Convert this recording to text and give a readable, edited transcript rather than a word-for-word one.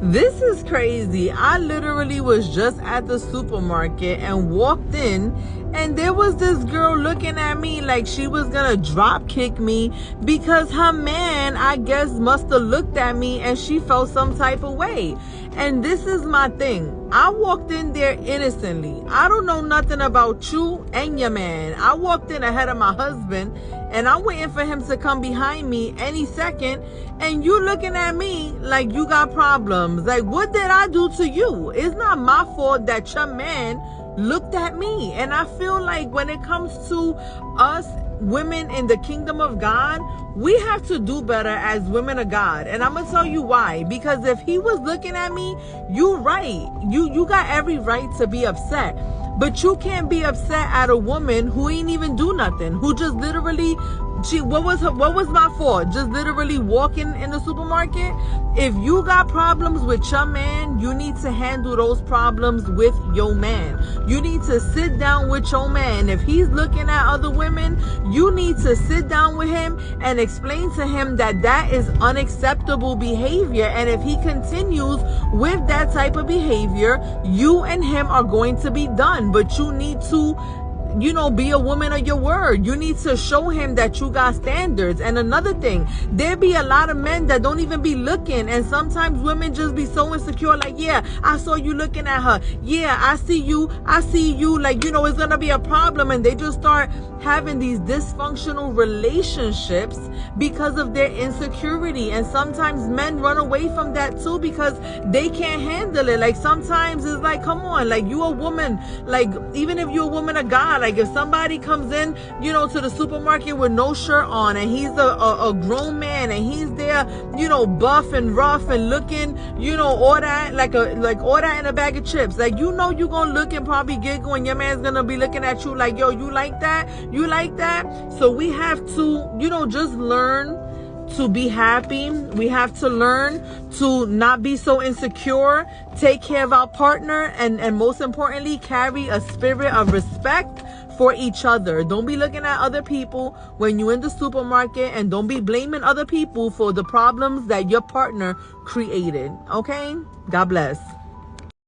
This is crazy. I literally was just at the supermarket and walked in, and there was this girl looking at me like she was gonna drop kick me because her man, I guess, must have looked at me and she felt some type of way. And this is my thing. I walked in there innocently. I don't know nothing about you and your man. I walked in ahead of my husband, and I'm waiting for him to come behind me any second, and you looking at me like you got problems. Like, what did I do to you? It's not my fault that your man looked at me. And I feel like when it comes to us women in the kingdom of God, we have to do better as women of God. And I'm gonna tell you why. Because if he was looking at me, you right. You got every right to be upset. But you can't be upset at a woman who ain't even do nothing, who just literally, what was my fault? Just literally walking in the supermarket? If you got problems with your man, you need to handle those problems with your man. You need to sit down with your man. If he's looking at other women, you need to sit down with him and explain to him that that is unacceptable behavior. And if he continues with that type of behavior, you and him are going to be done. But you need to, be a woman of your word. You need to show him that you got standards. And another thing, there be a lot of men that don't even be looking. And sometimes women just be so insecure. Like, yeah, I saw you looking at her. Yeah, I see you. Like, it's going to be a problem. And they just start having these dysfunctional relationships because of their insecurity. And sometimes men run away from that too because they can't handle it. Like, sometimes it's like, come on, like, you a woman. Like, even if you're a woman of God, like, if somebody comes in, to the supermarket with no shirt on, and he's a grown man, and he's there, buff and rough and looking, all that, like all that in a bag of chips. Like, you're gonna look and probably giggle, and your man's gonna be looking at you like, yo, you like that? You like that? So we have to, just learn to be happy. We have to learn to not be so insecure, take care of our partner, and most importantly, carry a spirit of respect for each other. Don't be looking at other people when you're in the supermarket, and don't be blaming other people for the problems that your partner created. Okay? God bless.